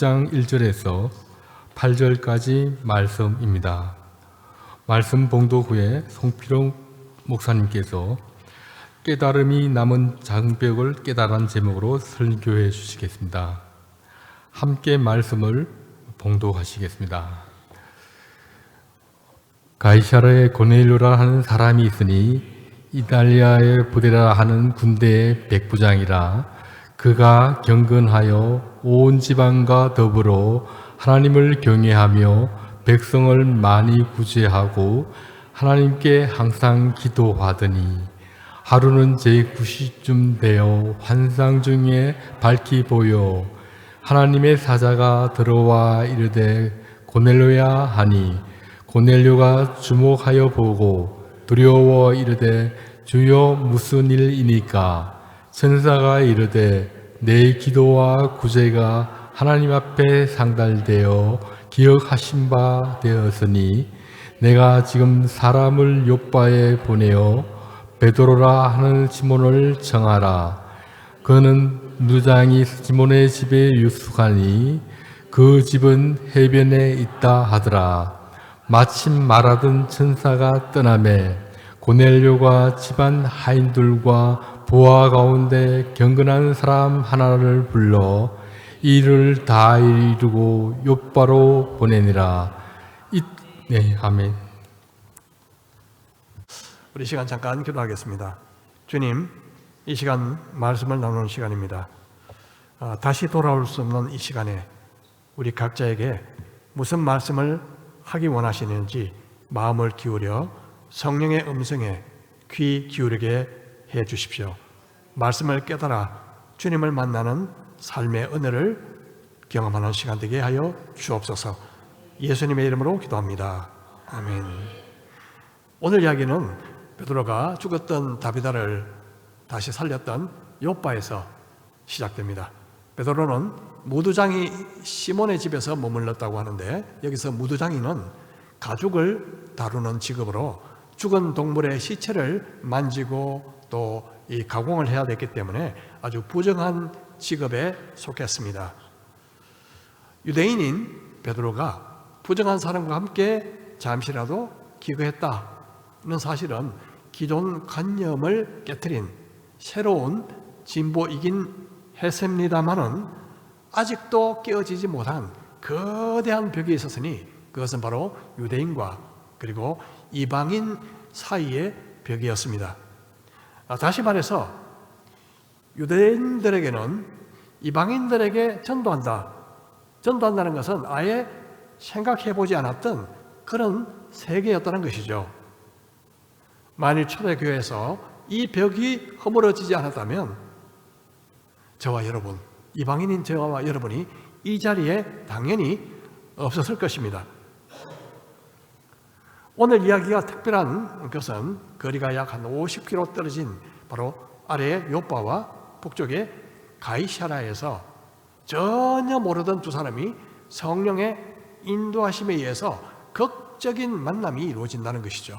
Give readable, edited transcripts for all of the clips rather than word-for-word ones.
6장 1절에서 8절까지 말씀입니다. 말씀 봉독 후에 송필홍 목사님께서 깨달음이 남은 장벽을 깨달은 제목으로 설교해 주시겠습니다. 함께 말씀을 봉독하시겠습니다. 가이사라에 고넬료라 하는 사람이 있으니 이달리아의 부대라 하는 군대의 백부장이라. 그가 경건하여 온 지방과 더불어 하나님을 경외하며 백성을 많이 구제하고 하나님께 항상 기도하더니 하루는 제9시쯤 되어 환상 중에 밝히 보여 하나님의 사자가 들어와 이르되 고넬료야 하니 고넬료가 주목하여 보고 두려워 이르되 주여 무슨 일이니까? 천사가 이르되 내 기도와 구제가 하나님 앞에 상달되어 기억하신 바 되었으니 내가 지금 사람을 요빠에 보내어 베드로라 하는 시몬을 청하라. 그는 누장이 시몬의 집에 유숙하니 그 집은 해변에 있다 하더라. 마침 말하던 천사가 떠나매 고넬료가 집안 하인들과 부하 가운데 경건한 사람 하나를 불러 일을 다 이루고 요빠로 보내니라. 네, 아멘. 우리 시간 잠깐 기도하겠습니다. 주님, 이 시간 말씀을 나누는 시간입니다. 다시 돌아올 수 없는 이 시간에 우리 각자에게 무슨 말씀을 하기 원하시는지 마음을 기울여 성령의 음성에 귀 기울이게 해 주십시오. 말씀을 깨달아 주님을 만나는 삶의 은혜를 경험하는 시간 되게 하여 주옵소서. 예수님의 이름으로 기도합니다. 아멘. 오늘 이야기는 베드로가 죽었던 다비다를 다시 살렸던 요빠에서 시작됩니다. 베드로는 무두장이 시몬의 집에서 머물렀다고 하는데, 여기서 무두장이는 가죽을 다루는 직업으로 죽은 동물의 시체를 만지고 또 이 가공을 해야 됐기 때문에 아주 부정한 직업에 속했습니다. 유대인인 베드로가 부정한 사람과 함께 잠시라도 기거했다는 사실은 기존 관념을 깨트린 새로운 진보이긴 했습니다마는 아직도 깨어지지 못한 거대한 벽이 있었으니 그것은 바로 유대인과 그리고 이방인 사이의 벽이었습니다. 다시 말해서 유대인들에게는 이방인들에게 전도한다는 것은 아예 생각해보지 않았던 그런 세계였다는 것이죠. 만일 초대교회에서 이 벽이 허물어지지 않았다면 저와 여러분, 이방인인 저와 여러분이 이 자리에 당연히 없었을 것입니다. 오늘 이야기가 특별한 것은 거리가 약 한 50km 떨어진 바로 아래의 요빠와 북쪽의 가이사라에서 전혀 모르던 두 사람이 성령의 인도하심에 의해서 극적인 만남이 이루어진다는 것이죠.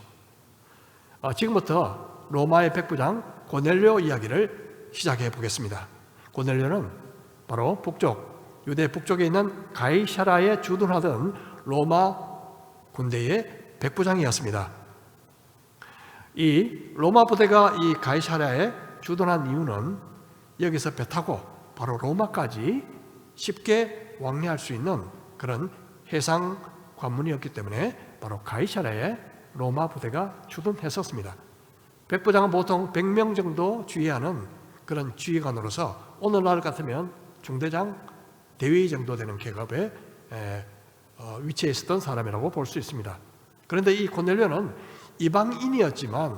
지금부터 로마의 백부장 고넬료 이야기를 시작해 보겠습니다. 고넬료는 바로 북쪽, 유대 북쪽에 있는 가이사라에 주둔하던 로마 군대의 백부장이었습니다. 이 로마 부대가 이 가이사라에 주둔한 이유는 여기서 배 타고 바로 로마까지 쉽게 왕래할 수 있는 그런 해상 관문이었기 때문에 바로 가이사라에 로마 부대가 주둔했었습니다. 백부장은 보통 100명 정도 주의하는 그런 지휘관으로서 오늘날 같으면 중대장, 대위 정도 되는 계급의 위치에 있었던 사람이라고 볼 수 있습니다. 그런데 이 고넬료는 이방인이었지만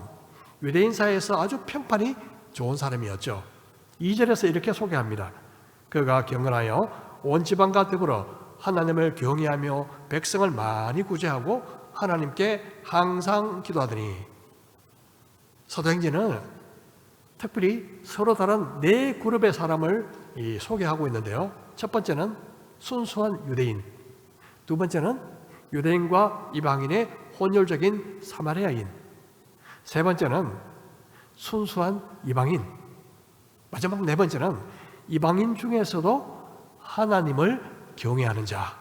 유대인 사이에서 아주 평판이 좋은 사람이었죠. 2절에서 이렇게 소개합니다. 그가 경건하여 온 지방과 더불어 하나님을 경외하며 백성을 많이 구제하고 하나님께 항상 기도하더니. 사도행전은 특별히 서로 다른 네 그룹의 사람을 소개하고 있는데요. 첫 번째는 순수한 유대인, 두 번째는 유대인과 이방인의 혼혈적인 사마리아인, 세 번째는 순수한 이방인, 마지막 네 번째는 이방인 중에서도 하나님을 경외하는 자.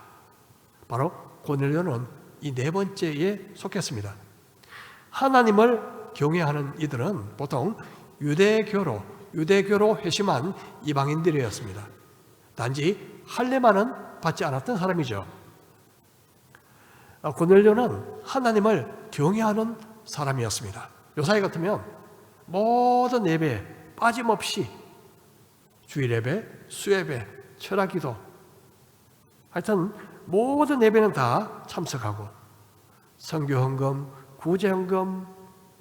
바로 고넬료는 이 네 번째에 속했습니다. 하나님을 경외하는 이들은 보통 유대교로 회심한 이방인들이었습니다. 단지 할례만은 받지 않았던 사람이죠. 고넬료는 하나님을 경외하는 사람이었습니다. 요사이 같으면 모든 예배 빠짐없이 주일 예배, 수예배, 철학기도, 하여튼 모든 예배는 다 참석하고 선교 헌금, 구제 헌금,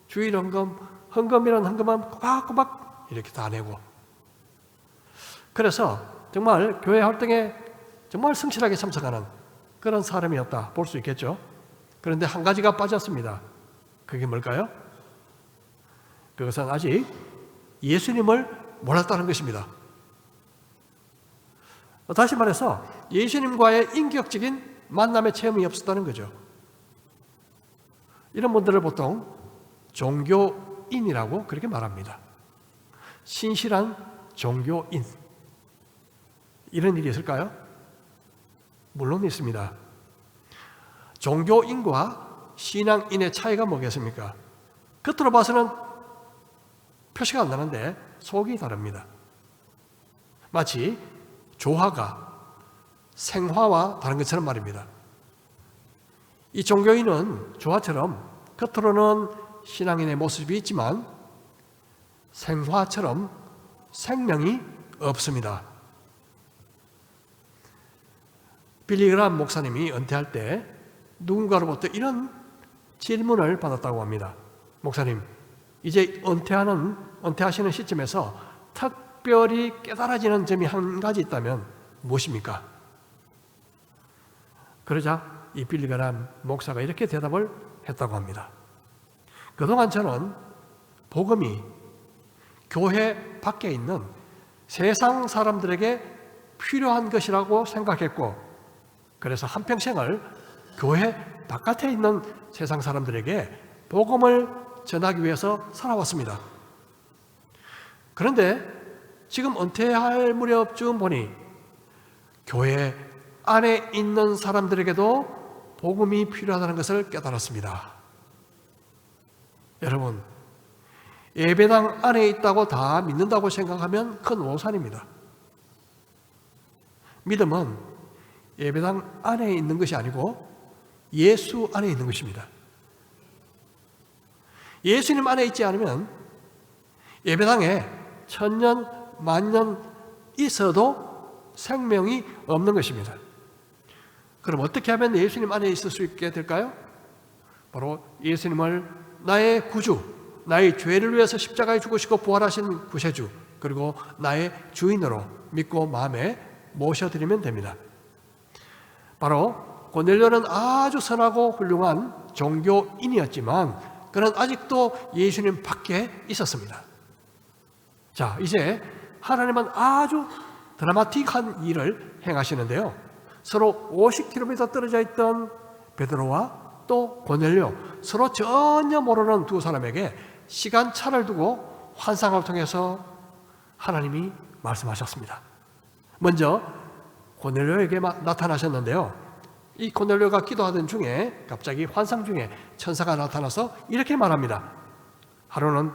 주일 헌금, 헌금이라는 헌금은 꼬박꼬박 이렇게 다 내고, 그래서 정말 교회 활동에 정말 성실하게 참석하는 그런 사람이었다 볼 수 있겠죠. 그런데 한 가지가 빠졌습니다. 그게 뭘까요? 그것은 아직 예수님을 몰랐다는 것입니다. 다시 말해서 예수님과의 인격적인 만남의 체험이 없었다는 거죠. 이런 분들을 보통 종교인이라고 그렇게 말합니다. 신실한 종교인. 이런 일이 있을까요? 물론 있습니다. 종교인과 신앙인의 차이가 뭐겠습니까? 겉으로 봐서는 표시가 안 나는데 속이 다릅니다. 마치 조화가 생화와 다른 것처럼 말입니다. 이 종교인은 조화처럼 겉으로는 신앙인의 모습이 있지만 생화처럼 생명이 없습니다. 빌리 그라함 목사님이 은퇴할 때 누군가로부터 이런 질문을 받았다고 합니다. 목사님, 이제 은퇴하시는 시점에서 특별히 깨달아지는 점이 한 가지 있다면 무엇입니까? 그러자 이 빌리 그라함 목사가 이렇게 대답을 했다고 합니다. 그동안 저는 복음이 교회 밖에 있는 세상 사람들에게 필요한 것이라고 생각했고, 그래서 한평생을 교회 바깥에 있는 세상 사람들에게 복음을 전하기 위해서 살아왔습니다. 그런데 지금 은퇴할 무렵쯤 보니 교회 안에 있는 사람들에게도 복음이 필요하다는 것을 깨달았습니다. 여러분, 예배당 안에 있다고 다 믿는다고 생각하면 큰 오산입니다. 믿음은 예배당 안에 있는 것이 아니고 예수 안에 있는 것입니다. 예수님 안에 있지 않으면 예배당에 천년, 만년 있어도 생명이 없는 것입니다. 그럼 어떻게 하면 예수님 안에 있을 수 있게 될까요? 바로 예수님을 나의 구주, 나의 죄를 위해서 십자가에 죽으시고 부활하신 구세주, 그리고 나의 주인으로 믿고 마음에 모셔드리면 됩니다. 바로 고넬료는 아주 선하고 훌륭한 종교인이었지만 그는 아직도 예수님 밖에 있었습니다. 자, 이제 하나님은 아주 드라마틱한 일을 행하시는데요. 서로 50km 떨어져 있던 베드로와 또 고넬료, 서로 전혀 모르는 두 사람에게 시간차를 두고 환상을 통해서 하나님이 말씀하셨습니다. 먼저 고넬료에게 나타나셨는데요. 이 고넬료가 기도하던 중에 갑자기 환상 중에 천사가 나타나서 이렇게 말합니다. 하루는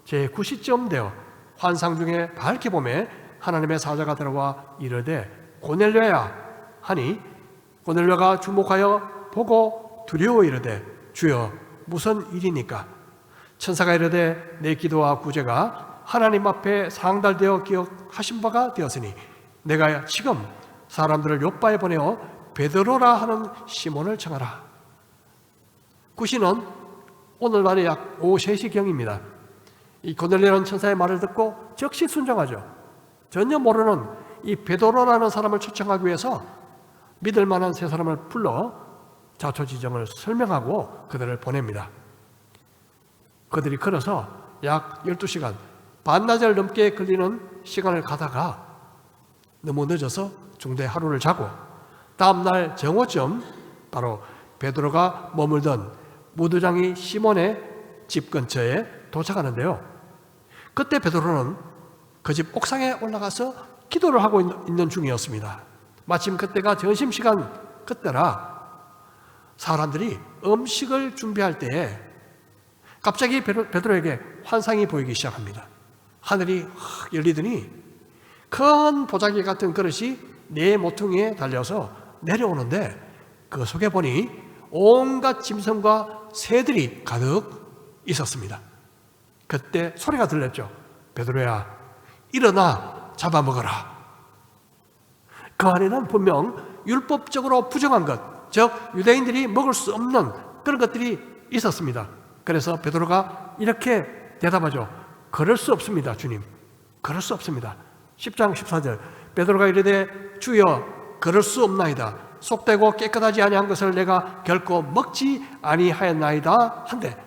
제9시쯤 되어 환상 중에 밝게 보매 하나님의 사자가 들어와 이르되 고넬료야 하니, 고넬료가 주목하여 보고 두려워 이르되 주여 무슨 일이니까? 천사가 이르되 내 기도와 구제가 하나님 앞에 상달되어 기억하신 바가 되었으니 내가 지금 사람들을 요바에 보내어 베드로라 하는 시몬을 청하라. 구시는 오늘날의 약 오후 3시경입니다. 이 고넬료는 천사의 말을 듣고 즉시 순종하죠. 전혀 모르는 이 베드로라는 사람을 초청하기 위해서 믿을 만한 세 사람을 불러 자초지정을 설명하고 그들을 보냅니다. 그들이 걸어서 약 12시간, 반나절 넘게 걸리는 시간을 가다가 너무 늦어서 중도에 하루를 자고 다음날 정오쯤 바로 베드로가 머물던 무두장이 시몬의 집 근처에 도착하는데요. 그때 베드로는 그 집 옥상에 올라가서 기도를 하고 있는 중이었습니다. 마침 그때가 점심시간 그때라 사람들이 음식을 준비할 때에 갑자기 베드로에게 환상이 보이기 시작합니다. 하늘이 확 열리더니 큰 보자기 같은 그릇이 네 모퉁이에 달려서 내려오는데 그 속에 보니 온갖 짐승과 새들이 가득 있었습니다. 그때 소리가 들렸죠. 베드로야, 일어나 잡아먹어라. 그 안에는 분명 율법적으로 부정한 것, 즉 유대인들이 먹을 수 없는 그런 것들이 있었습니다. 그래서 베드로가 이렇게 대답하죠. 그럴 수 없습니다, 주님. 그럴 수 없습니다. 10장 14절 베드로가 이르되 주여 그럴 수 없나이다. 속되고 깨끗하지 아니한 것을 내가 결코 먹지 아니하였나이다 한데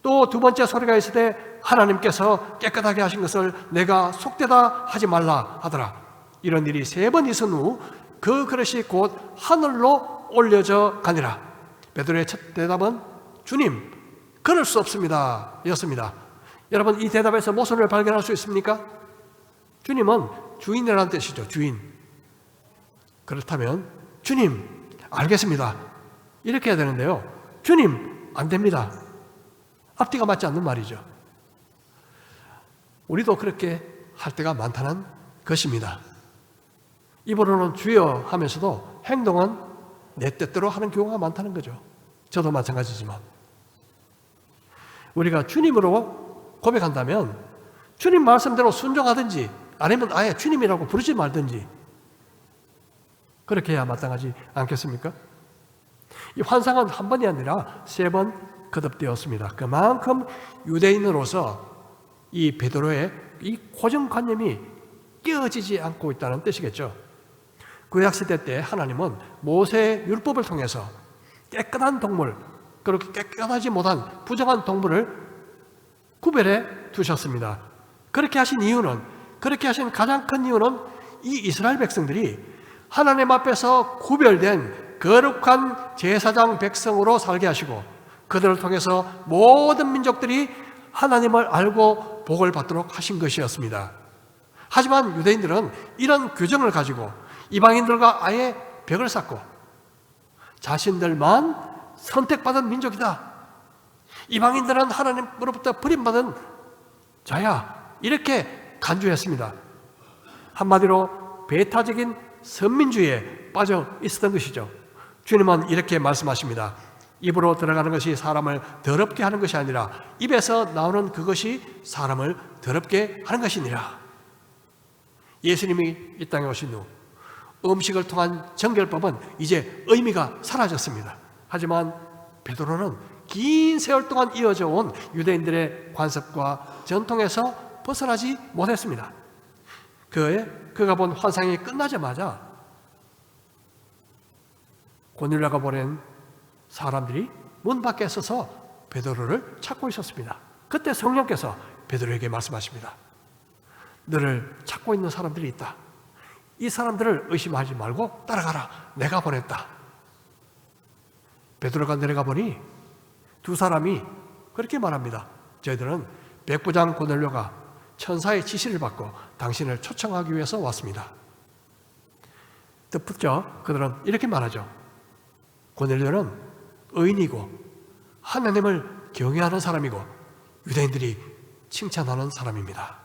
또 두 번째 소리가 있을 때 하나님께서 깨끗하게 하신 것을 내가 속되다 하지 말라 하더라. 이런 일이 3번 있은 후 그 그릇이 곧 하늘로 올려져 가니라. 베드로의 첫 대답은 주님 그럴 수 없습니다 였습니다. 여러분 이 대답에서 모순을 발견할 수 있습니까? 주님은 주인이라는 뜻이죠. 주인. 그렇다면 주님 알겠습니다 이렇게 해야 되는데요. 주님 안 됩니다. 앞뒤가 맞지 않는 말이죠. 우리도 그렇게 할 때가 많다는 것입니다. 입으로는 주여 하면서도 행동은 내 뜻대로 하는 경우가 많다는 거죠. 저도 마찬가지지만 우리가 주님으로 고백한다면 주님 말씀대로 순종하든지 아니면 아예 주님이라고 부르지 말든지 그렇게 해야 마땅하지 않겠습니까? 이 환상은 한 번이 아니라 3번 거듭되었습니다. 그만큼 유대인으로서 이 베드로의 이 고정관념이 깨어지지 않고 있다는 뜻이겠죠. 구약시대 때 하나님은 모세의 율법을 통해서 깨끗한 동물, 그렇게 깨끗하지 못한 부정한 동물을 구별해 두셨습니다. 그렇게 하신 이유는, 그렇게 하신 가장 큰 이유는 이 이스라엘 백성들이 하나님 앞에서 구별된 거룩한 제사장 백성으로 살게 하시고 그들을 통해서 모든 민족들이 하나님을 알고 복을 받도록 하신 것이었습니다. 하지만 유대인들은 이런 규정을 가지고 이방인들과 아예 벽을 쌓고 자신들만 선택받은 민족이다. 이방인들은 하나님으로부터 버림받은 자야. 이렇게 간주했습니다. 한마디로 배타적인 선민주의에 빠져 있었던 것이죠. 주님은 이렇게 말씀하십니다. 입으로 들어가는 것이 사람을 더럽게 하는 것이 아니라 입에서 나오는 그것이 사람을 더럽게 하는 것이니라. 예수님이 이 땅에 오신 후 음식을 통한 정결법은 이제 의미가 사라졌습니다. 하지만 베드로는 긴 세월 동안 이어져 온 유대인들의 관습과 전통에서 벗어나지 못했습니다. 그가 본 환상이 끝나자마자 고넬료가 보낸 사람들이 문 밖에 서서 베드로를 찾고 있었습니다. 그때 성령께서 베드로에게 말씀하십니다. 너를 찾고 있는 사람들이 있다. 이 사람들을 의심하지 말고 따라가라. 내가 보냈다. 베드로가 내려가 보니 두 사람이 그렇게 말합니다. 저희들은 백부장 고넬료가 천사의 지시를 받고 당신을 초청하기 위해서 왔습니다. 덧붙여 그들은 이렇게 말하죠. 고넬료는 의인이고 하나님을 경외하는 사람이고 유대인들이 칭찬하는 사람입니다.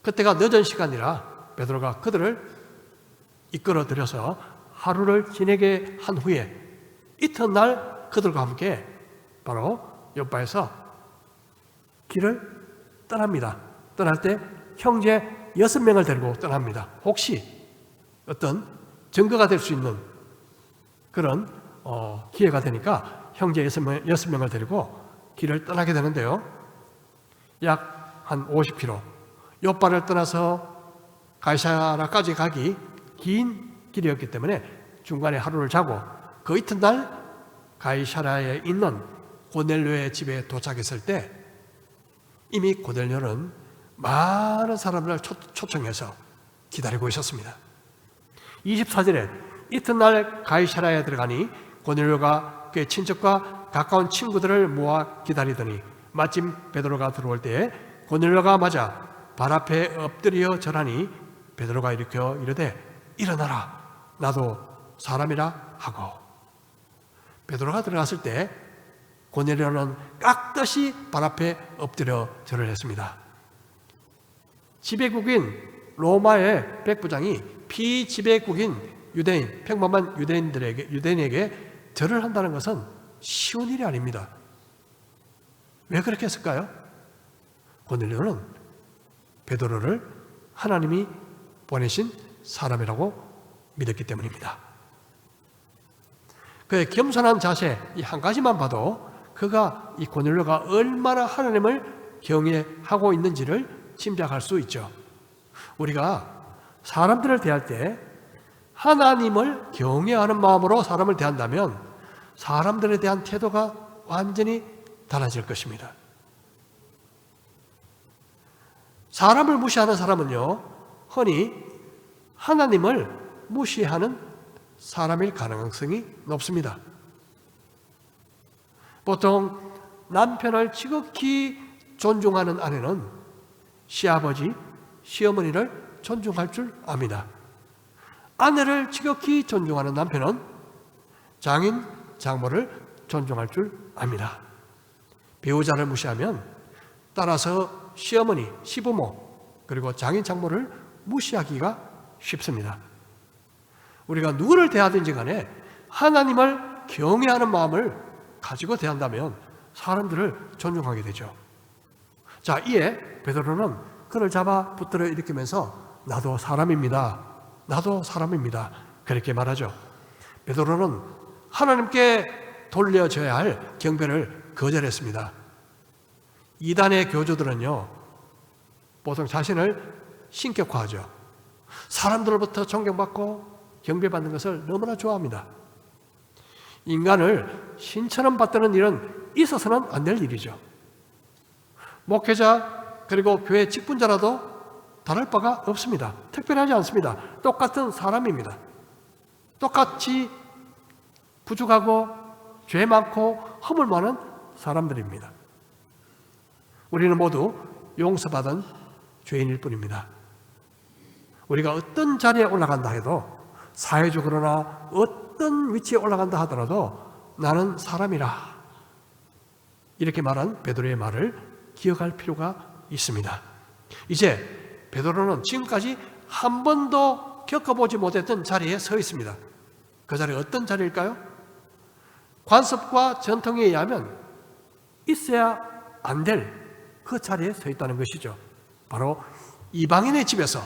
그때가 늦은 시간이라 베드로가 그들을 이끌어들여서 하루를 지내게 한 후에 이튿날 그들과 함께 바로 요바에서 길을 떠납니다. 떠날 때 형제 6명을 데리고 떠납니다. 혹시 어떤 증거가 될 수 있는 그런 기회가 되니까 형제 6명을 데리고 길을 떠나게 되는데요. 약 한 50km 요바를 떠나서 가이사라까지 가기 긴 길이었기 때문에 중간에 하루를 자고 그 이튿날 가이사라에 있는 고넬료의 집에 도착했을 때 이미 고넬료는 많은 사람들을 초청해서 기다리고 있었습니다. 24절에 이튿날 가이사라에 들어가니 고넬료가 그의 친척과 가까운 친구들을 모아 기다리더니 마침 베드로가 들어올 때에 고넬료가 맞아 발 앞에 엎드려 절하니 베드로가 일으켜 이르되 일어나라, 나도 사람이라 하고. 베드로가 들어갔을 때 고넬료는 깍듯이 발 앞에 엎드려 절을 했습니다. 지배국인 로마의 백부장이 피지배국인 유대인, 평범한 유대인에게 절을 한다는 것은 쉬운 일이 아닙니다. 왜 그렇게 했을까요? 고넬료는 베드로를 하나님이 보내신 사람이라고 믿었기 때문입니다. 그의 겸손한 자세, 이 한 가지만 봐도 그가, 이 고넬료가 얼마나 하나님을 경외하고 있는지를 짐작할 수 있죠. 우리가 사람들을 대할 때 하나님을 경외하는 마음으로 사람을 대한다면 사람들에 대한 태도가 완전히 달라질 것입니다. 사람을 무시하는 사람은요, 흔히 하나님을 무시하는 사람일 가능성이 높습니다. 보통 남편을 지극히 존중하는 아내는 시아버지, 시어머니를 존중할 줄 압니다. 아내를 지극히 존중하는 남편은 장인, 장모를 존중할 줄 압니다. 배우자를 무시하면 따라서 시어머니, 시부모, 그리고 장인, 장모를 무시하기가 쉽습니다. 우리가 누구를 대하든지 간에 하나님을 경외하는 마음을 가지고 대한다면 사람들을 존중하게 되죠. 자, 이에 베드로는 그를 잡아 붙들어 일으키면서 나도 사람입니다. 나도 사람입니다. 그렇게 말하죠. 베드로는 하나님께 돌려줘야 할 경배를 거절했습니다. 이단의 교주들은요, 보통 자신을 신격화하죠. 사람들로부터 존경받고 경배받는 것을 너무나 좋아합니다. 인간을 신처럼 받드는 일은 있어서는 안 될 일이죠. 목회자 그리고 교회 직분자라도 다를 바가 없습니다. 특별하지 않습니다. 똑같은 사람입니다. 똑같이 부족하고 죄 많고 허물 많은 사람들입니다. 우리는 모두 용서받은 죄인일 뿐입니다. 우리가 어떤 자리에 올라간다 해도, 사회적으로나 어떤 위치에 올라간다 하더라도 나는 사람이라, 이렇게 말한 베드로의 말을 기억할 필요가 있습니다. 이제 베드로는 지금까지 한 번도 겪어보지 못했던 자리에 서 있습니다. 그 자리가 어떤 자리일까요? 관습과 전통에 의하면 있어야 안 될 그 자리에 서 있다는 것이죠. 바로 이방인의 집에서,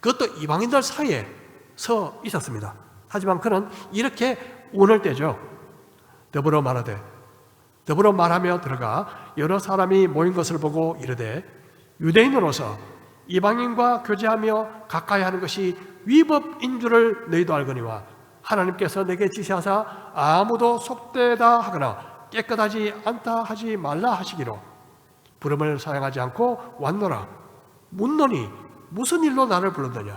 그것도 이방인들 사이에 서 있었습니다. 하지만 그는 이렇게 운을 떼죠. 더불어 말하며 들어가 여러 사람이 모인 것을 보고 이르되, 유대인으로서 이방인과 교제하며 가까이 하는 것이 위법인 줄을 너희도 알거니와 하나님께서 내게 지시하사 아무도 속되다 하거나 깨끗하지 않다 하지 말라 하시기로 부름을 사용하지 않고 왔노라. 묻노니 무슨 일로 나를 불렀느냐?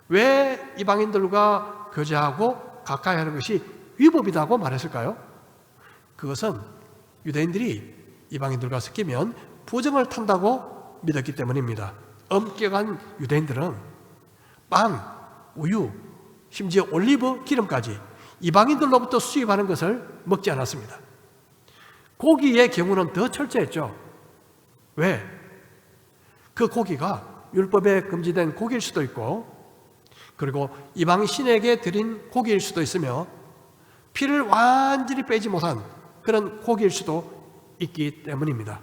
왜 이방인들과 교제하고 가까이 하는 것이 위법이라고 말했을까요? 그것은 유대인들이 이방인들과 섞이면 부정을 탄다고 믿었기 때문입니다. 엄격한 유대인들은 빵, 우유, 심지어 올리브 기름까지 이방인들로부터 수입하는 것을 먹지 않았습니다. 고기의 경우는 더 철저했죠. 왜? 그 고기가 율법에 금지된 고기일 수도 있고, 그리고 이방 신에게 드린 고기일 수도 있으며, 피를 완전히 빼지 못한 그런 고기일 수도 있기 때문입니다.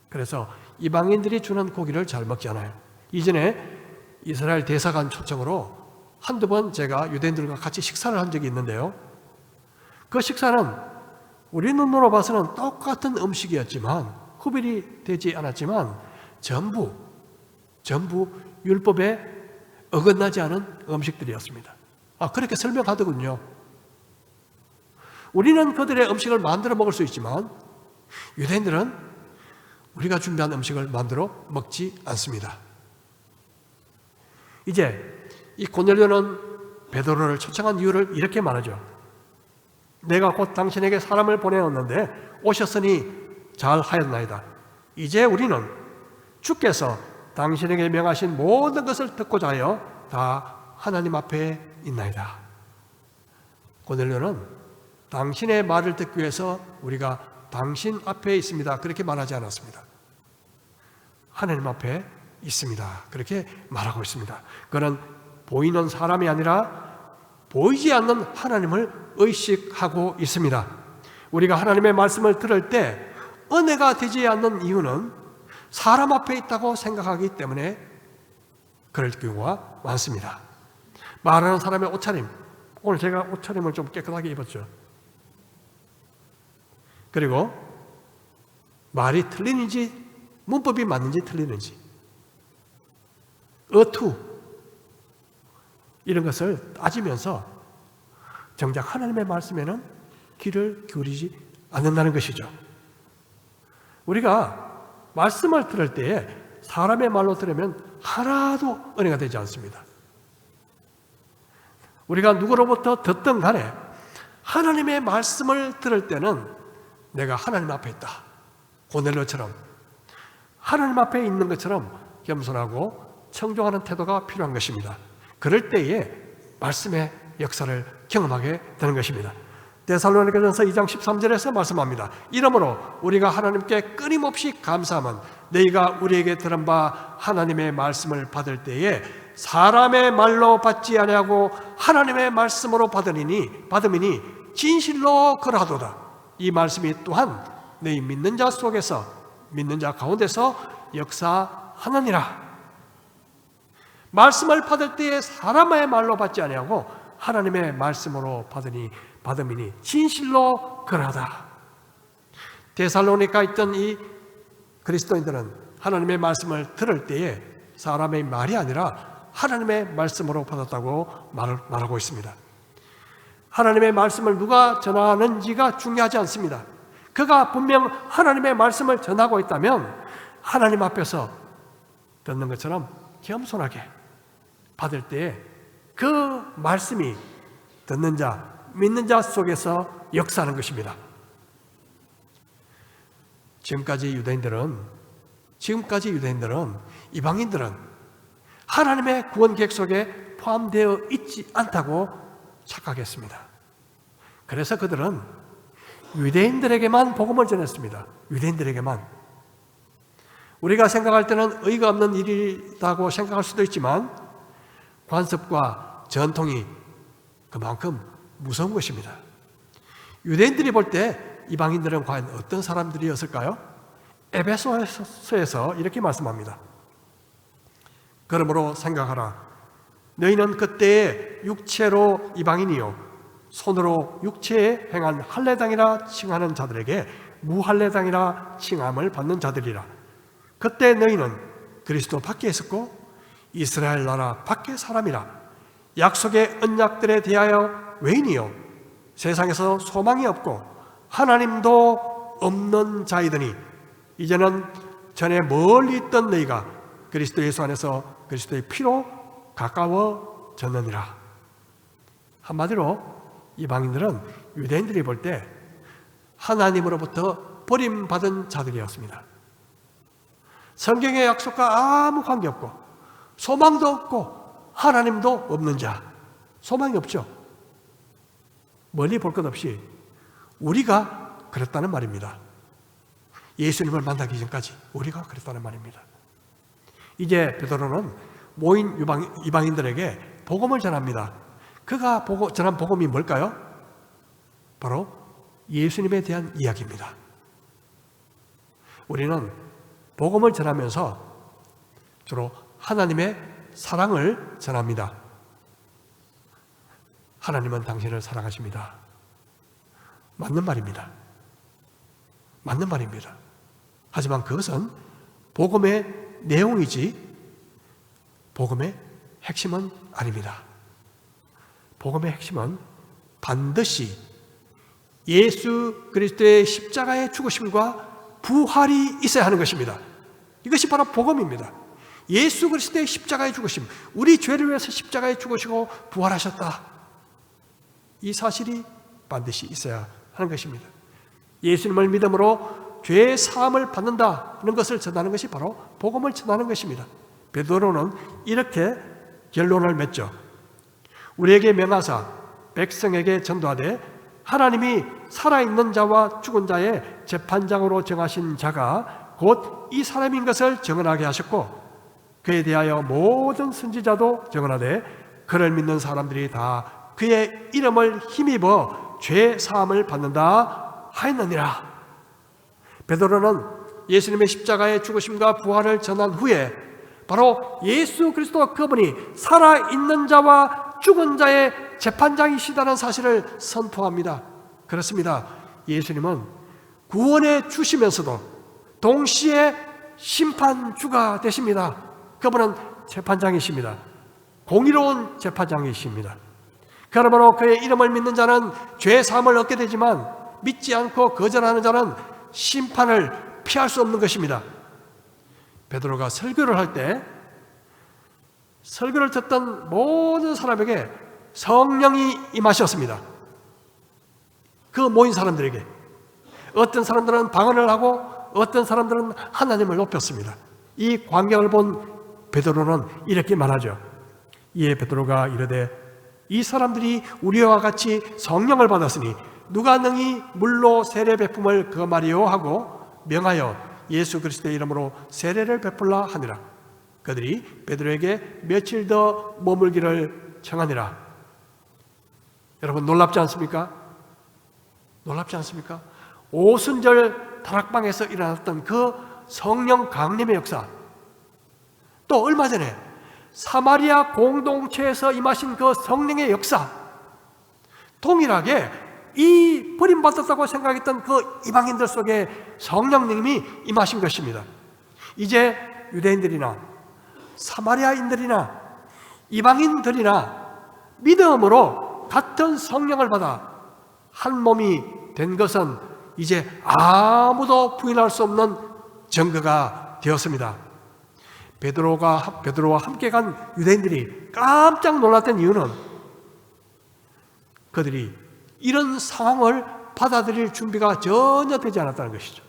그래서 이방인들이 주는 고기를 잘 먹지 않아요. 이전에 이스라엘 대사관 초청으로 한두 번 제가 유대인들과 같이 식사를 한 적이 있는데요, 그 식사는 우리 눈으로 봐서는 똑같은 음식이었지만, 구별이 되지 않았지만 전부 율법에 어긋나지 않은 음식들이었습니다. 그렇게 설명하더군요. 우리는 그들의 음식을 만들어 먹을 수 있지만 유대인들은 우리가 준비한 음식을 만들어 먹지 않습니다. 이제 이 고넬료는 베드로를 초청한 이유를 이렇게 말하죠. 내가 곧 당신에게 사람을 보내었는데 오셨으니 잘하였나이다. 이제 우리는 주께서 당신에게 명하신 모든 것을 듣고자 하여 다 하나님 앞에 있나이다. 고넬료는 당신의 말을 듣기 위해서 우리가 당신 앞에 있습니다. 그렇게 말하지 않았습니다. 하나님 앞에 있습니다. 그렇게 말하고 있습니다. 그는 보이는 사람이 아니라 보이지 않는 하나님을 의식하고 있습니다. 우리가 하나님의 말씀을 들을 때 은혜가 되지 않는 이유는 사람 앞에 있다고 생각하기 때문에 그럴 경우가 많습니다. 말하는 사람의 옷차림, 오늘 제가 옷차림을 좀 깨끗하게 입었죠. 그리고 말이 틀리는지, 문법이 맞는지 틀리는지, 어투 이런 것을 따지면서 정작 하나님의 말씀에는 귀를 기울이지 않는다는 것이죠. 우리가 말씀을 들을 때에 사람의 말로 들으면 하나도 은혜가 되지 않습니다. 우리가 누구로부터 듣든 간에 하나님의 말씀을 들을 때는 내가 하나님 앞에 있다. 고넬료처럼 하나님 앞에 있는 것처럼 겸손하고 청종하는 태도가 필요한 것입니다. 그럴 때에 말씀의 역사를 경험하게 되는 것입니다. 데살로니가전서 2장 13절에서 말씀합니다. 이러므로 우리가 하나님께 끊임없이 감사하면 너희가 우리에게 들은 바 하나님의 말씀을 받을 때에 사람의 말로 받지 아니하고 하나님의 말씀으로 받음이니 진실로 그러하도다. 이 말씀이 또한 너희 믿는 자 속에서, 믿는 자 가운데서 역사하느니라. 말씀을 받을 때에 사람의 말로 받지 아니하고 하나님의 말씀으로 받음이니 진실로 그러하다. 데살로니가 있던 이 그리스도인들은 하나님의 말씀을 들을 때에 사람의 말이 아니라 하나님의 말씀으로 받았다고 말하고 있습니다. 하나님의 말씀을 누가 전하는지가 중요하지 않습니다. 그가 분명 하나님의 말씀을 전하고 있다면 하나님 앞에서 듣는 것처럼 겸손하게 받을 때에 그 말씀이 듣는 자, 믿는 자 속에서 역사하는 것입니다. 지금까지 유대인들은 이방인들은 하나님의 구원 계획 속에 포함되어 있지 않다고 착각했습니다. 그래서 그들은 유대인들에게만 복음을 전했습니다. 유대인들에게만. 우리가 생각할 때는 의의가 없는 일이라고 생각할 수도 있지만 관습과 전통이 그만큼 무서운 것입니다. 유대인들이 볼 때 이방인들은 과연 어떤 사람들이었을까요? 에베소서에서 이렇게 말씀합니다. 그러므로 생각하라. 너희는 그때의 육체로 이방인이요 손으로 육체에 행한 할례당이라 칭하는 자들에게 무할례당이라 칭함을 받는 자들이라. 그때 너희는 그리스도 밖에 있었고 이스라엘 나라 밖의 사람이라. 약속의 언약들에 대하여 외인이요 세상에서 소망이 없고 하나님도 없는 자이더니 이제는 전에 멀리 있던 너희가 그리스도 예수 안에서 그리스도의 피로 가까워졌느니라. 한마디로 이방인들은 유대인들이 볼 때 하나님으로부터 버림받은 자들이었습니다. 성경의 약속과 아무 관계없고 소망도 없고 하나님도 없는 자. 소망이 없죠. 멀리 볼 것 없이 우리가 그랬다는 말입니다. 예수님을 만나기 전까지 우리가 그랬다는 말입니다. 이제 베드로는 모인 이방인들에게 복음을 전합니다. 그가 전한 복음이 뭘까요? 바로 예수님에 대한 이야기입니다. 우리는 복음을 전하면서 주로 하나님의 사랑을 전합니다. 하나님은 당신을 사랑하십니다. 맞는 말입니다. 맞는 말입니다. 하지만 그것은 복음의 내용이지 복음의 핵심은 아닙니다. 복음의 핵심은 반드시 예수 그리스도의 십자가의 죽으심과 부활이 있어야 하는 것입니다. 이것이 바로 복음입니다. 예수 그리스도의 십자가의 죽으심, 우리 죄를 위해서 십자가에 죽으시고 부활하셨다. 이 사실이 반드시 있어야 하는 것입니다. 예수님을 믿음으로 죄의 사함을 받는다는 것을 전하는 것이 바로 복음을 전하는 것입니다. 베드로는 이렇게 결론을 맺죠. 우리에게 명하사 백성에게 전도하되 하나님이 살아있는 자와 죽은 자의 재판장으로 정하신 자가 곧 이 사람인 것을 정언하게 하셨고 그에 대하여 모든 선지자도 정언하되 그를 믿는 사람들이 다 그의 이름을 힘입어 죄 사함을 받는다 하였느니라. 베드로는 예수님의 십자가의 죽으심과 부활을 전한 후에 바로 예수 그리스도 그분이 살아있는 자와 죽은 자의 재판장이시다는 사실을 선포합니다. 그렇습니다. 예수님은 구원해 주시면서도 동시에 심판주가 되십니다. 그분은 재판장이십니다. 공의로운 재판장이십니다. 그러므로 그의 이름을 믿는 자는 죄 사함을 얻게 되지만 믿지 않고 거절하는 자는 심판을 피할 수 없는 것입니다. 베드로가 설교를 할 때 설교를 듣던 모든 사람에게 성령이 임하셨습니다. 그 모인 사람들에게. 어떤 사람들은 방언을 하고 어떤 사람들은 하나님을 높였습니다. 이 광경을 본 베드로는 이렇게 말하죠. 이에 베드로가 이르되 이 사람들이 우리와 같이 성령을 받았으니 누가 능히 물로 세례 베품을 금하리요 하고 명하여 예수 그리스도의 이름으로 세례를 베풀라 하니라. 그들이 베드로에게 며칠 더 머물기를 청하니라. 여러분 놀랍지 않습니까? 놀랍지 않습니까? 오순절 다락방에서 일어났던 그 성령 강림의 역사, 또 얼마 전에 사마리아 공동체에서 임하신 그 성령의 역사, 동일하게 이 버림받았다고 생각했던 그 이방인들 속에 성령님이 임하신 것입니다. 이제 유대인들이나 사마리아인들이나 이방인들이나 믿음으로 같은 성령을 받아 한 몸이 된 것은 이제 아무도 부인할 수 없는 증거가 되었습니다. 베드로와 함께 간 유대인들이 깜짝 놀랐던 이유는 그들이 이런 상황을 받아들일 준비가 전혀 되지 않았다는 것이죠.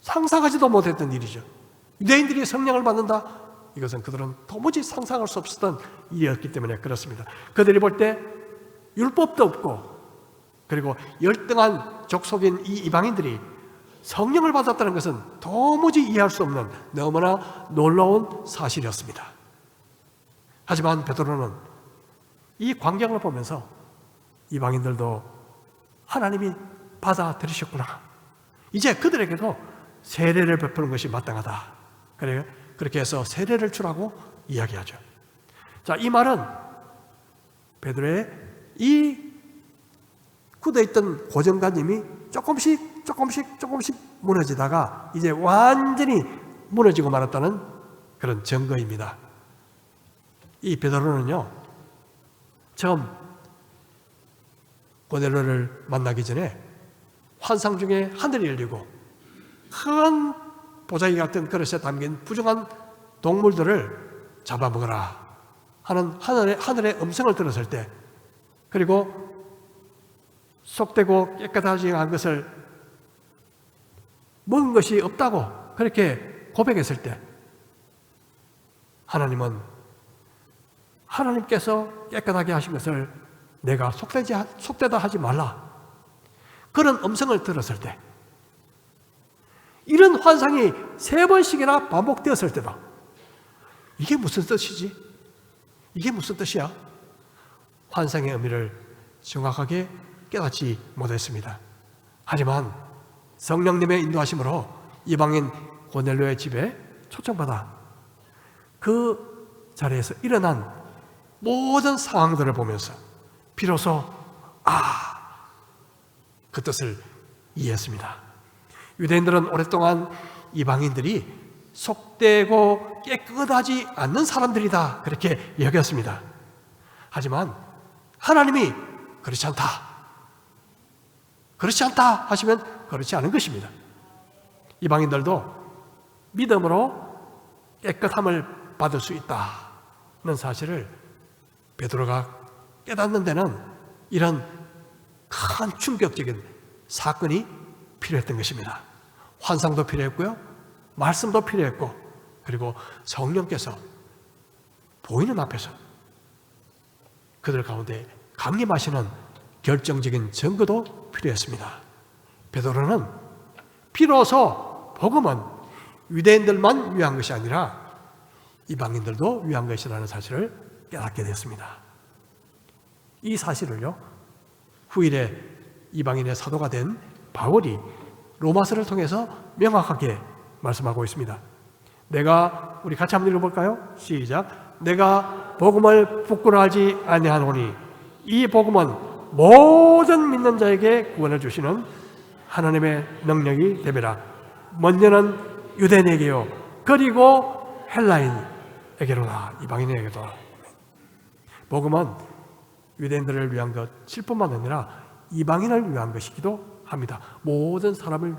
상상하지도 못했던 일이죠. 유대인들이 성령을 받는다? 이것은 그들은 도무지 상상할 수 없었던 일이었기 때문에 그렇습니다. 그들이 볼 때 율법도 없고 그리고 열등한 족속인 이 이방인들이 성령을 받았다는 것은 도무지 이해할 수 없는 너무나 놀라운 사실이었습니다. 하지만 베드로는 이 광경을 보면서 이방인들도 하나님이 받아들이셨구나, 이제 그들에게도 세례를 베푸는 것이 마땅하다, 그렇게 해서 세례를 주라고 이야기하죠. 자, 이 말은 베드로의 이 굳어있던 고정관념이 조금씩 무너지다가 이제 완전히 무너지고 말았다는 그런 증거입니다. 이 베드로는요, 처음 고넬료를 만나기 전에 환상 중에 하늘이 열리고 큰 보자기 같은 그릇에 담긴 부정한 동물들을 잡아먹어라 하는 하늘의 음성을 들었을 때, 그리고 속되고 깨끗하지 않은 것을 먹은 것이 없다고 그렇게 고백했을 때, 하나님은 하나님께서 깨끗하게 하신 것을 내가 속되다 하지 말라, 그런 음성을 들었을 때, 이런 환상이 3번씩이나 반복되었을 때도 이게 무슨 뜻이지? 이게 무슨 뜻이야? 환상의 의미를 정확하게 깨닫지 못했습니다. 하지만 성령님의 인도하심으로 이방인 고넬료의 집에 초청받아 그 자리에서 일어난 모든 상황들을 보면서 비로소 그 뜻을 이해했습니다. 유대인들은 오랫동안 이방인들이 속되고 깨끗하지 않는 사람들이다 그렇게 여겼습니다. 하지만 하나님이 그렇지 않다 하시면 그렇지 않은 것입니다. 이방인들도 믿음으로 깨끗함을 받을 수 있다는 사실을 베드로가 깨닫는 데는 이런 큰 충격적인 사건이 필요했던 것입니다. 환상도 필요했고요, 말씀도 필요했고, 그리고 성령께서 보이는 앞에서 그들 가운데 강림하시는 결정적인 증거도 필요했습니다. 베드로는 비로소 복음은 유대인들만 위한 것이 아니라 이방인들도 위한 것이라는 사실을 깨닫게 됐습니다. 이 사실을요, 후일에 이방인의 사도가 된 바울이 로마서를 통해서 명확하게 말씀하고 있습니다. 우리 같이 한번 읽어볼까요? 시작. 내가 복음을 부끄러워하지 아니하노니 이 복음은 모든 믿는 자에게 구원을 주시는 하나님의 능력이 되리라. 먼저는 유대인에게요, 그리고 헬라인에게로다. 이방인에게로다. 복음은 유대인들을 위한 것일 뿐만 아니라 이방인을 위한 것이기도 합니다. 모든 사람을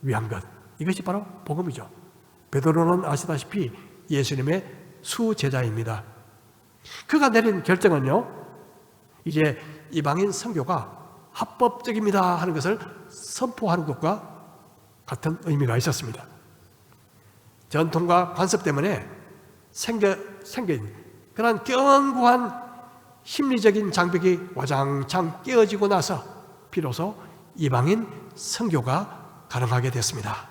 위한 것, 이것이 바로 복음이죠. 베드로는 아시다시피 예수님의 수제자입니다. 그가 내린 결정은요, 이제 이방인 선교가 합법적입니다 하는 것을 선포하는 것과 같은 의미가 있었습니다. 전통과 관습 때문에 생긴 그런 견고한 심리적인 장벽이 와장창 깨어지고 나서 비로소 이방인 선교가 가능하게 됐습니다.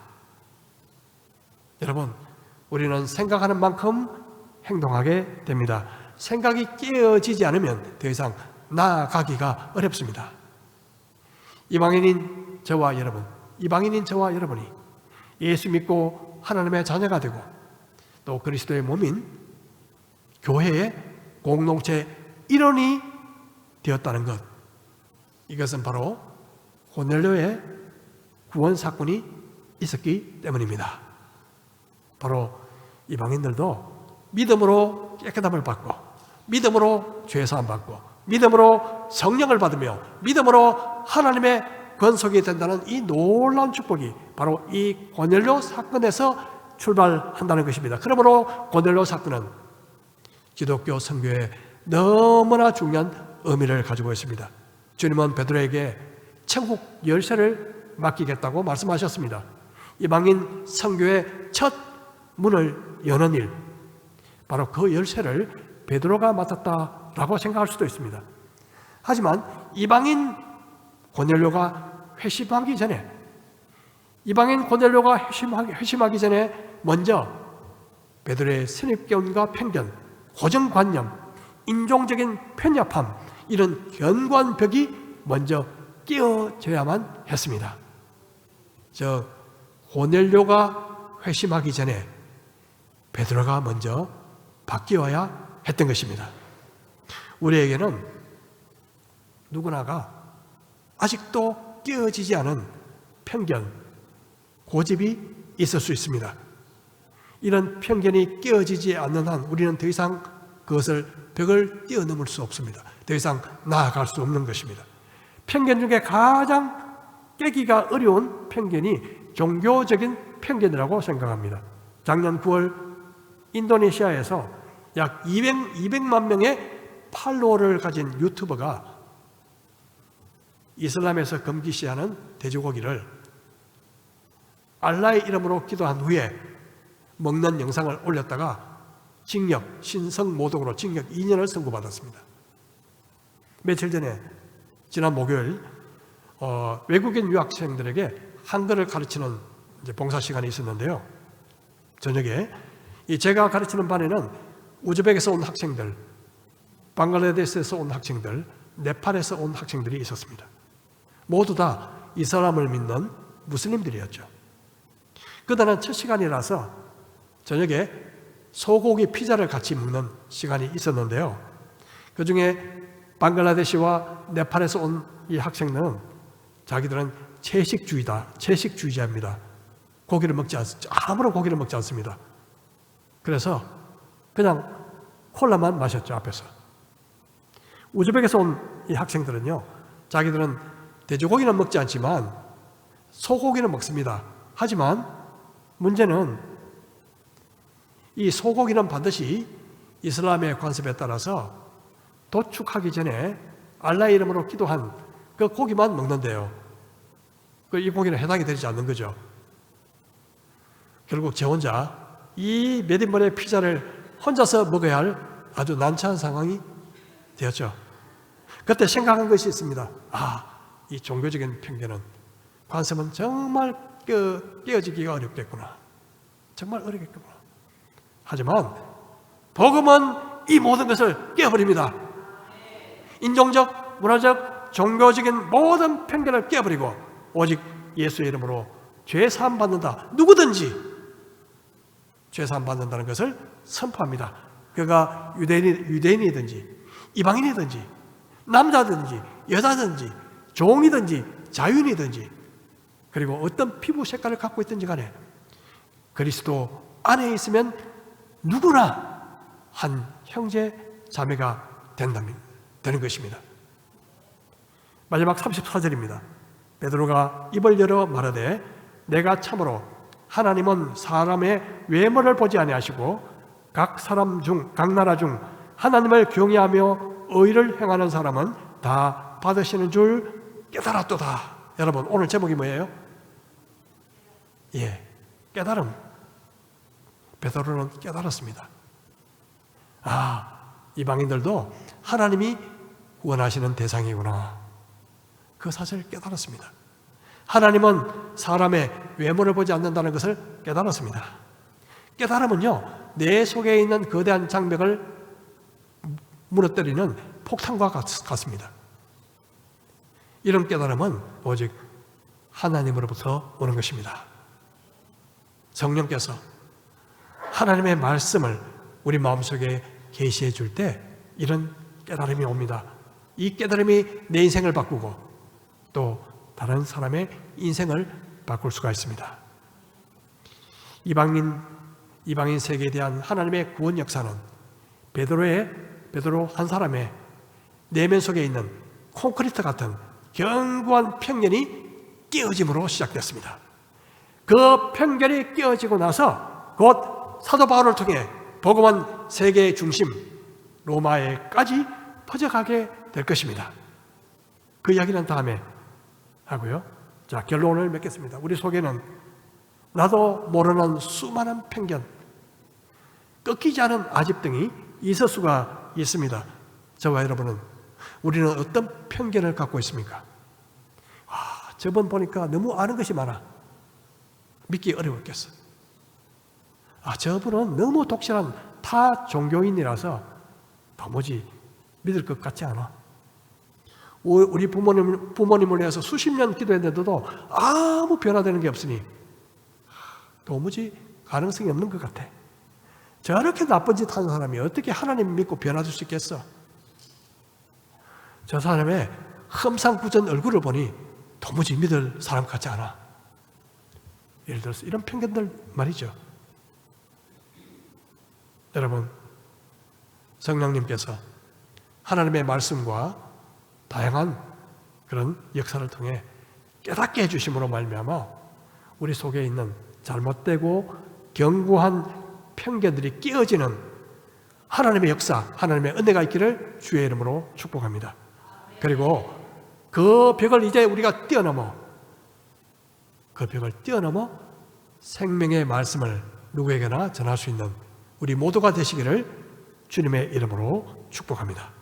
여러분, 우리는 생각하는 만큼 행동하게 됩니다. 생각이 깨어지지 않으면 더 이상 나아가기가 어렵습니다. 이방인인 저와 여러분이 예수 믿고 하나님의 자녀가 되고 또 그리스도의 몸인 교회의 공동체 일원이 되었다는 것, 이것은 바로 고넬료의 구원 사건이 있었기 때문입니다. 바로 이방인들도 믿음으로 깨끗함을 받고, 믿음으로 죄사함 받고, 믿음으로 성령을 받으며, 믿음으로 하나님의 권속이 된다는 이 놀라운 축복이 바로 이 고넬료 사건에서 출발한다는 것입니다. 그러므로 고넬료 사건은 기독교 선교에 너무나 중요한 의미를 가지고 있습니다. 주님은 베드로에게 천국 열쇠를 맡기겠다고 말씀하셨습니다. 이방인 선교의 첫 문을 여는 일, 바로 그 열쇠를 베드로가 맡았다라고 생각할 수도 있습니다. 하지만 이방인 고넬료가 회심하기 전에 먼저 베드로의 선입견과 편견, 고정관념, 인종적인 편협함, 이런 견고한 벽이 먼저 깨어져야만 했습니다. 고넬료가 회심하기 전에 베드로가 먼저 바뀌어야 했던 것입니다. 우리에게는 누구나가 아직도 깨어지지 않은 편견, 고집이 있을 수 있습니다. 이런 편견이 깨어지지 않는 한 우리는 더 이상 벽을 뛰어넘을 수 없습니다. 더 이상 나아갈 수 없는 것입니다. 편견 중에 가장 깨기가 어려운 편견이 종교적인 편견이라고 생각합니다. 작년 9월 인도네시아에서 약 200만 명의 팔로워를 가진 유튜버가 이슬람에서 금기시하는 돼지고기를 알라의 이름으로 기도한 후에 먹는 영상을 올렸다가 신성모독으로 징역 2년을 선고받았습니다. 며칠 전에 지난 목요일 외국인 유학생들에게 한글을 가르치는 봉사 시간이 있었는데요. 저녁에 제가 가르치는 반에는 우즈벡에서 온 학생들, 방글라데시에서 온 학생들, 네팔에서 온 학생들이 있었습니다. 모두 다 이슬람을 믿는 무슬림들이었죠. 그날은 첫 시간이라서 저녁에 소고기 피자를 같이 먹는 시간이 있었는데요. 그 중에 방글라데시와 네팔에서 온 이 학생들은 자기들은 채식주의자입니다. 아무런 고기를 먹지 않습니다. 그래서 그냥 콜라만 마셨죠, 앞에서. 우즈벡에서 온 이 학생들은요, 자기들은 돼지고기는 먹지 않지만 소고기는 먹습니다. 하지만 문제는 이 소고기는 반드시 이슬람의 관습에 따라서 도축하기 전에 알라의 이름으로 기도한 그 고기만 먹는데요. 이 고기는 해당이 되지 않는 거죠. 결국 제 혼자 이 몇 인분의 피자를 혼자서 먹어야 할 아주 난처한 상황이 되었죠. 그때 생각한 것이 있습니다. 이 종교적인 편견은, 관습은 정말 깨어지기가 어렵겠구나. 정말 어렵겠구나. 하지만 복음은 이 모든 것을 깨어버립니다. 인종적, 문화적, 종교적인 모든 편견을 깨어버리고 오직 예수의 이름으로 죄사함 받는다. 누구든지 죄사함 받는다는 것을 선포합니다. 그가 유대인이든지 이방인이든지 남자든지 여자든지 종이든지 자유인이든지, 그리고 어떤 피부 색깔을 갖고 있든지 간에 그리스도 안에 있으면 누구나 한 형제 자매가 되는 것입니다. 마지막 34절입니다. 베드로가 입을 열어 말하되 내가 참으로 하나님은 사람의 외모를 보지 아니하시고 각 나라 중 하나님을 경외하며 의를 행하는 사람은 다 받으시는 줄 깨달았도다. 여러분, 오늘 제목이 뭐예요? 깨달음. 베드로는 깨달았습니다. 이방인들도 하나님이 원하시는 대상이구나. 그 사실을 깨달았습니다. 하나님은 사람의 외모를 보지 않는다는 것을 깨달았습니다. 깨달음은요, 내 속에 있는 거대한 장벽을 무너뜨리는 폭탄과 같습니다. 이런 깨달음은 오직 하나님으로부터 오는 것입니다. 성령께서 하나님의 말씀을 우리 마음속에 계시해 줄 때 이런 깨달음이 옵니다. 이 깨달음이 내 인생을 바꾸고 또 다른 사람의 인생을 바꿀 수가 있습니다. 이방인 세계에 대한 하나님의 구원 역사는 베드로 한 사람의 내면 속에 있는 콘크리트 같은 견고한 편견이 깨어짐으로 시작됐습니다. 그 편견이 깨어지고 나서 곧 사도 바울을 통해 복음은 세계의 중심 로마에까지 퍼져가게 될 것입니다. 그 이야기는 다음에 하고요. 자, 결론을 맺겠습니다. 우리 속에는 나도 모르는 수많은 편견, 꺾이지 않은 아집 등이 있을 수가 있습니다. 저와 여러분은, 우리는 어떤 편견을 갖고 있습니까? 저번 보니까 너무 아는 것이 많아. 믿기 어려웠겠어. 저분은 너무 독실한 타 종교인이라서 도무지 믿을 것 같지 않아. 우리 부모님을 위해서 수십 년 기도했는데도 아무 변화되는 게 없으니 도무지 가능성이 없는 것 같아. 저렇게 나쁜 짓 하는 사람이 어떻게 하나님 믿고 변화될 수 있겠어? 저 사람의 험상궂은 얼굴을 보니 도무지 믿을 사람 같지 않아. 예를 들어서 이런 편견들 말이죠. 여러분, 성령님께서 하나님의 말씀과 다양한 그런 역사를 통해 깨닫게 해주심으로 말미암아 우리 속에 있는 잘못되고 견고한 편견들이 깨어지는 하나님의 역사, 하나님의 은혜가 있기를 주의 이름으로 축복합니다. 그리고 그 벽을 이제 우리가 뛰어넘어 생명의 말씀을 누구에게나 전할 수 있는 우리 모두가 되시기를 주님의 이름으로 축복합니다.